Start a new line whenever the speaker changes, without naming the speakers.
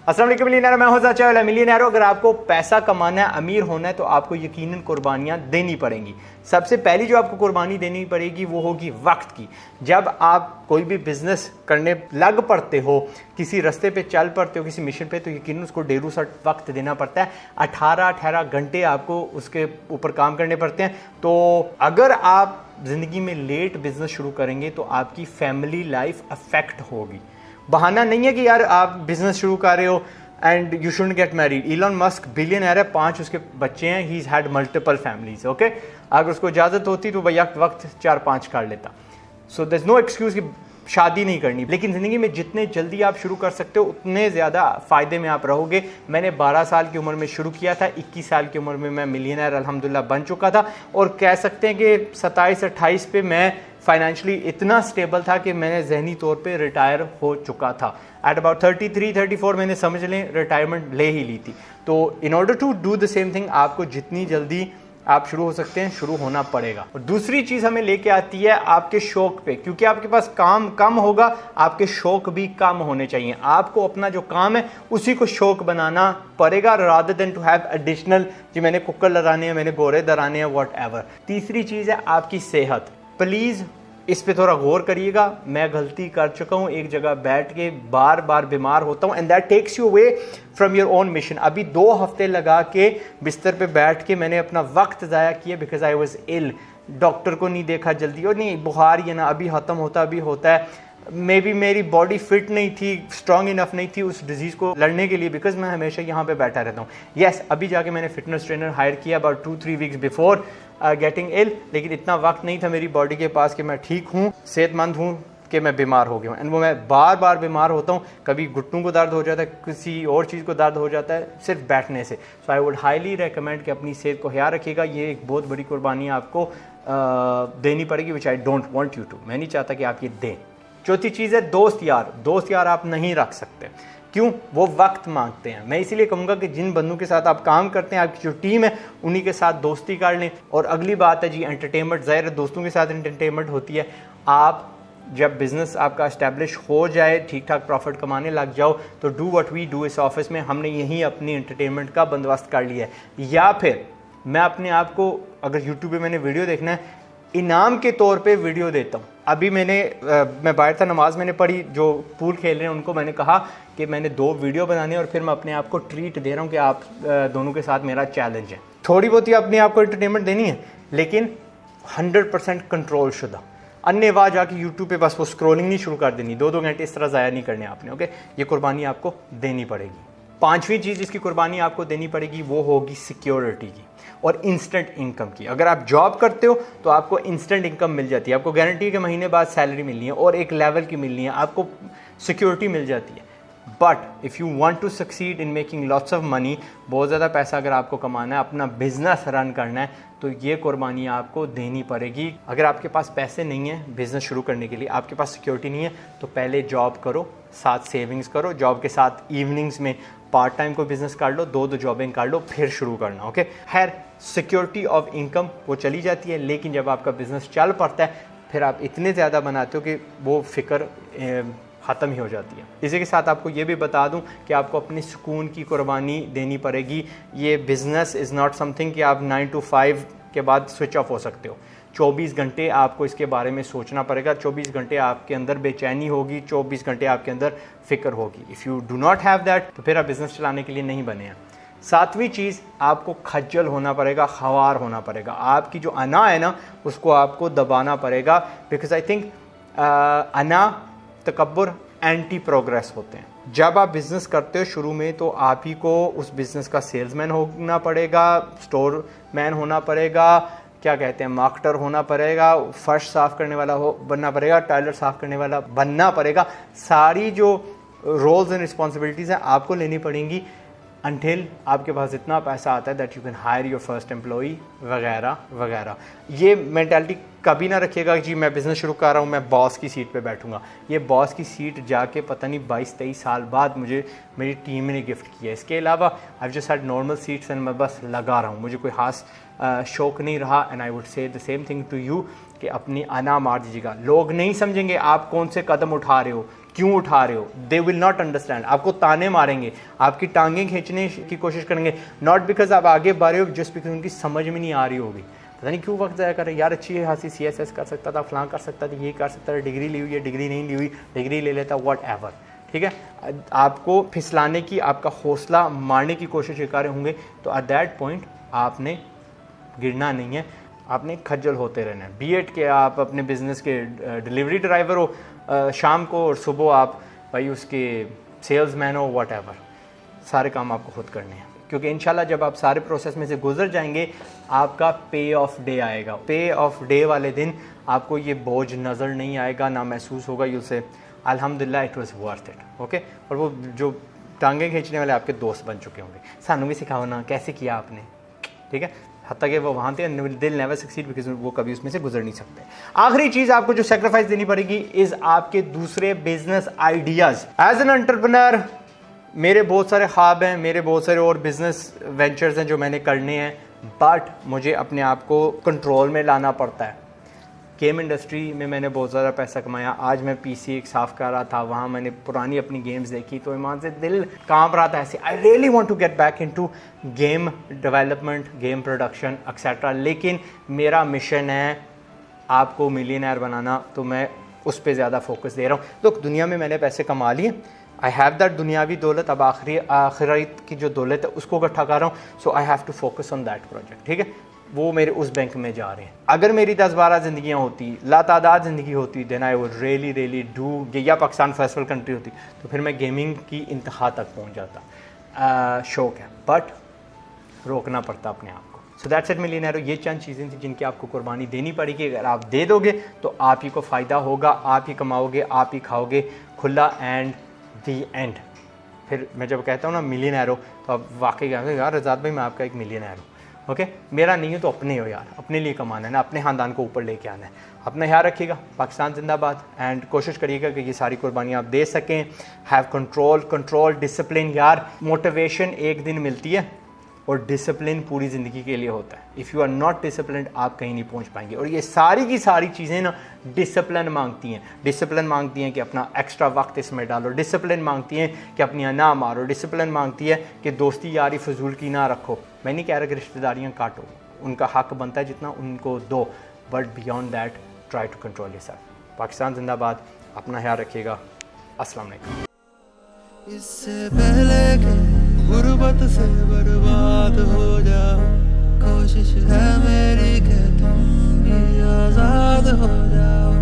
अस्सलाम वालेकुम मिलियनेयर, मैं हूं ज़ाचा मिलियनेयर। अगर आपको पैसा कमाना है, अमीर होना है, तो आपको यकीनन कुर्बानियां देनी पड़ेंगी। सबसे पहली जो आपको कुर्बानी देनी पड़ेगी वो होगी वक्त की। जब आप कोई भी बिजनेस करने लग पड़ते हो, किसी रास्ते पे चल पड़ते हो, किसी मिशन पे, तो यकीनन उसको डेरू सा वक्त देना पड़ता है। 18 घंटे आपको उसके ऊपर काम करने पड़ते हैं। तो अगर आप ज़िंदगी में लेट बिजनेस शुरू करेंगे तो आपकी फैमिली लाइफ अफेक्ट होगी। बहाना नहीं है कि यार आप बिजनेस शुरू कर रहे हो and you shouldn't get married. Elon Musk billionaire है, 5 उसके बच्चे हैं, he is had multiple families. Okay, अगर उसको इजाजत होती तो वह वक्त 4-5 कर लेता। So there is no excuse कि शादी नहीं करनी। लेकिन ज़िंदगी में जितने जल्दी आप शुरू कर सकते हो उतने ज़्यादा फ़ायदे में आप रहोगे। मैंने 12 साल की उम्र में शुरू किया था, 21 साल की उम्र में मैं मिलियनेयर अल्हम्दुलिल्लाह बन चुका था। और कह सकते हैं कि 27-28 पे मैं फाइनेंशियली इतना स्टेबल था कि मैंने जहनी तौर पे रिटायर हो चुका था। एट अबाउट 33-34 मैंने समझ लें रिटायरमेंट ले ही ली थी। तो in order to do the same thing, आपको जितनी जल्दी आप शुरू हो सकते हैं शुरू होना पड़ेगा। और दूसरी चीज़ हमें लेके आती है आपके शौक पे, क्योंकि आपके पास काम कम होगा, आपके शौक भी कम होने चाहिए। आपको अपना जो काम है उसी को शौक बनाना पड़ेगा, rather than to have additional जी मैंने कुकर लड़ाने हैं, मैंने गोरे दराने हैं, वॉट एवर। तीसरी चीज़ है आपकी सेहत। प्लीज़ इस पे थोड़ा गौर करिएगा। मैं गलती कर चुका हूँ, एक जगह बैठ के बार बार बीमार होता हूँ and that takes you away from your own mission. अभी 2 हफ्ते लगा के बिस्तर पे बैठ के मैंने अपना वक्त ज़ाया किया because I was ill. Doctor को नहीं देखा जल्दी, और नहीं बुखार ये ना अभी ख़त्म होता अभी होता है। मे बी मेरी बॉडी फिट नहीं थी, स्ट्रॉन्ग इनफ नहीं थी उस डिजीज़ को लड़ने के लिए, बिकॉज मैं हमेशा यहाँ पे बैठा रहता हूँ। येस, अभी जाके मैंने फिटनेस ट्रेनर हायर किया अबाउट 2-3 वीक्स बिफोर गेटिंग इल, लेकिन इतना वक्त नहीं था मेरी बॉडी के पास कि मैं ठीक हूँ, सेहतमंद हूँ, कि मैं बीमार हो गया हूँ। एंड वो मैं बार बार बीमार होता हूँ। कभी घुटनों को दर्द हो जाता है, किसी और चीज़ को दर्द हो जाता है सिर्फ बैठने से। सो आई वुड हाईली रेकमेंड कि अपनी सेहत को ख्याल रखिएगा। ये एक बहुत बड़ी कुर्बानी आपको देनी पड़ेगी, which I don't want you to. मैं नहीं चाहता कि आप ये दें। चौथी चीज़ है दोस्त यार। दोस्त यार आप नहीं रख सकते, क्यों? वो वक्त मांगते हैं। मैं इसीलिए कहूँगा कि जिन बंदों के साथ आप काम करते हैं, आपकी जो टीम है, उन्हीं के साथ दोस्ती कर लें। और अगली बात है जी एंटरटेनमेंट। ज़ाहिर है दोस्तों के साथ एंटरटेनमेंट होती है। आप जब बिज़नेस आपका इस्टेब्लिश हो जाए, ठीक ठाक प्रॉफिट कमाने लग जाओ, तो डू व्हाट वी डू इस ऑफिस में हमने यहीं अपनी एंटरटेनमेंट का बंदोबस्त कर लिया है। या फिर मैं अपने आप को, अगर यूट्यूब पे मैंने वीडियो देखना है, इनाम के तौर पे वीडियो देता हूँ। अभी मैं बाहर था, नमाज मैंने पढ़ी, जो पूल खेल रहे हैं उनको मैंने कहा कि मैंने 2 वीडियो बनाने हैं और फिर मैं अपने आप को ट्रीट दे रहा हूँ कि आप दोनों के साथ मेरा चैलेंज है। थोड़ी बहुत ही अपने आप को एंटरटेनमेंट देनी है, लेकिन 100% कंट्रोल शुदा। अन्यवाह जाके यूट्यूब पे बस वो स्क्रॉलिंग नहीं शुरू कर देनी, 2-2 घंटे इस तरह ज़ाया नहीं करने आपने। ओके, ये कुर्बानी आपको देनी पड़ेगी। 5वीं चीज़ जिसकी कुर्बानी आपको देनी पड़ेगी वो होगी सिक्योरिटी की और इंस्टेंट इनकम की। अगर आप जॉब करते हो तो आपको इंस्टेंट इनकम मिल जाती है, आपको गारंटी के महीने बाद सैलरी मिलनी है और एक लेवल की मिलनी है, आपको सिक्योरिटी मिल जाती है। But if you want to succeed in making lots of money, बहुत ज़्यादा पैसा अगर आपको कमाना है, अपना बिजनेस रन करना है, तो ये कुर्बानी आपको देनी पड़ेगी। अगर आपके पास पैसे नहीं है बिज़नेस शुरू करने के लिए, आपके पास सिक्योरिटी नहीं है, तो पहले जॉब करो, साथ सेविंग्स करो, जॉब के साथ इवनिंग्स में पार्ट टाइम को बिजनेस कर लो, 2 जॉबिंग कर लो, फिर शुरू करना। ओके, खैर सिक्योरिटी ऑफ इनकम वो चली जाती है, लेकिन जब आपका बिजनेस चल पड़ता है फिर आप इतने ज़्यादा बनाते हो कि वो फिक्र ख़त्म ही हो जाती है। इसी के साथ आपको ये भी बता दूं कि आपको अपने सुकून की कुर्बानी देनी पड़ेगी। ये बिज़नेस इज़ नॉट समथिंग कि आप 9 to 5 के बाद स्विच ऑफ हो सकते हो। 24 घंटे आपको इसके बारे में सोचना पड़ेगा। 24 घंटे आपके अंदर बेचैनी होगी, 24 घंटे आपके अंदर फ़िक्र होगी। If you do not have that, तो फिर आप बिज़नेस चलाने के लिए नहीं बने हैं। 7वीं चीज़, आपको खज्जल होना पड़ेगा, ख़वार होना पड़ेगा। आपकी जो अना है ना, उसको आपको दबाना पड़ेगा। बिकॉज आई थिंक अना, तकब्बुर एंटी प्रोग्रेस होते हैं। जब आप बिज़नेस करते हो शुरू में, तो आप ही को उस बिज़नेस का सेल्समैन होना पड़ेगा, स्टोर मैन होना पड़ेगा, क्या कहते हैं, मार्केटर होना पड़ेगा, फर्श साफ़ करने वाला बनना पड़ेगा, टॉयलेट साफ़ करने वाला बनना पड़ेगा। सारी जो रोल्स एंड रिस्पॉन्सिबिलिटीज़ हैं आपको लेनी पड़ेंगी अनटिल आपके पास इतना पैसा आता है that you can hire your first employee वगैरह वगैरह। ये मेंटालिटी कभी ना रखिएगा कि जी मैं बिज़नेस शुरू कर रहा हूँ, मैं बॉस की सीट पे बैठूंगा। ये बॉस की सीट जाके पता नहीं 22-23 साल बाद मुझे मेरी टीम ने गिफ्ट किया। इसके अलावा I just had normal seats and मैं बस लगा रहा हूँ, मुझे कोई खास शौक नहीं रहा। And I would say the same thing to you कि अपनी अना मार दीजिएगा। लोग नहीं समझेंगे आप कौन से कदम उठा रहे हो, क्यों उठा रहे हो, दे विल नॉट अंडरस्टैंड। आपको ताने मारेंगे, आपकी टांगें खींचने की कोशिश करेंगे, नॉट बिकॉज आप आगे बढ़ रहे हो, जस्ट बिकॉज उनकी समझ में नहीं आ रही होगी। पता नहीं क्यों वक्त ज़ाया कर रहे हैं यार, अच्छी खासी CSS कर सकता था, फलां कर सकता था, ये कर सकता था, डिग्री ली हुई है, डिग्री नहीं ली हुई, डिग्री ले लेता, वॉट एवर। ठीक है, आपको फिसलाने की, आपका हौसला मारने की कोशिश कर रहे होंगे, तो एट दैट पॉइंट आपने गिरना नहीं है, आपने खज्जल होते रहना है। B.Ed के आप अपने बिजनेस के डिलीवरी ड्राइवर हो शाम को, और सुबह आप भाई उसके सेल्समैन हो, वॉट एवर, सारे काम आपको खुद करने हैं। क्योंकि इंशाल्लाह जब आप सारे प्रोसेस में से गुजर जाएंगे, आपका पे ऑफ डे आएगा। पे ऑफ डे वाले दिन आपको ये बोझ नज़र नहीं आएगा, ना महसूस होगा, यू से अल्हम्दुलिल्लाह it was worth it. Okay, और वो जो टांगें खींचने वाले आपके दोस्त बन चुके होंगे, सानू भी सिखाओ ना कैसे किया आपने। ठीक है, हत्ता कि वो वहाँ थे, दिल नेवर सक्सीड बिकॉज वो कभी उसमें से गुजर नहीं सकते। आखिरी चीज़ आपको जो सेक्रीफाइस देनी पड़ेगी इज़ आपके दूसरे business ideas. As an entrepreneur मेरे बहुत सारे ख्वाब हैं, मेरे बहुत सारे और बिजनेस वेंचर्स हैं जो मैंने करने हैं, बट मुझे अपने आप को कंट्रोल में लाना पड़ता है। गेम इंडस्ट्री में मैंने बहुत ज़्यादा पैसा कमाया। आज मैं PC एक साफ़ कर रहा था, वहाँ मैंने पुरानी अपनी गेम्स देखी तो ईमान से दिल कांप रहा था ऐसे। I really want to get back into game development, game production etcetera, लेकिन मेरा मिशन है आपको मिलियनेयर बनाना, तो मैं उस पर ज़्यादा फोकस दे रहा हूँ। तो दुनिया में मैंने पैसे कमा लिए, आई हैव दैट दुनियावी दौलत, अब आखिरत की जो दौलत है उसको इकट्ठा कर रहा हूँ। So I have to focus on that project. ठीक है, वो मेरे उस बैंक में जा रहे हैं। अगर मेरी 10-12 ज़िंदगियाँ होती, लातादाद ज़िंदगी होती, then I would really do, या पाकिस्तान फर्स्ट वर्ल्ड कंट्री होती, तो फिर मैं गेमिंग की इंतहा तक पहुँच जाता। शौक़ है, बट रोकना पड़ता अपने आप को। सो दैट्स इट मिलियनेरो। ये चंद चीज़ें थी जिनकी आपको कुर्बानी देनी पड़ेगी। अगर आप दे दोगे तो आप ही को फ़ायदा होगा, आप ही कमाओगे, आप ही खाओगे, खुला एंड दी एंड। फिर मैं जब कहता हूँ ना मिलियनेरो, तो आप वाकई कहते हो यार रज़ात भाई मैं आपका एक मिलियनेर हूँ। ओके, मेरा नहीं है तो अपने हो यार, अपने लिए कमाना है ना, अपने ख़ानदान को ऊपर लेके आना है। अपना ख्याल रखिएगा, पाकिस्तान जिंदाबाद, एंड कोशिश करिएगा कि ये सारी कुर्बानियाँ आप दे सकें। Have control, discipline. यार मोटिवेशन एक दिन मिलती है और डिसिप्लिन पूरी ज़िंदगी के लिए होता है। If you are not disciplined आप कहीं नहीं पहुंच पाएंगे। और ये सारी की सारी चीज़ें ना डिसिप्लिन मांगती हैं। डिसिप्लिन मांगती हैं कि अपना एक्स्ट्रा वक्त इसमें डालो, डिसिप्लिन मांगती हैं कि अपनी ना मारो, डिसिप्लिन मांगती है कि दोस्ती यारी फजूल की ना रखो। मैं नहीं कह रहा कि रिश्तेदारियाँ काटो, उनका हक बनता है जितना उनको दो, but beyond that try to control yourself. Pakistan जिंदाबाद, अपना ख्याल रखिएगा। अस्सलाम वालेकुम।
इससे पहले कि गुर्बत से बर्बाद हो जाओ, कोशिश है मेरी कि तुम भी आजाद हो जाओ।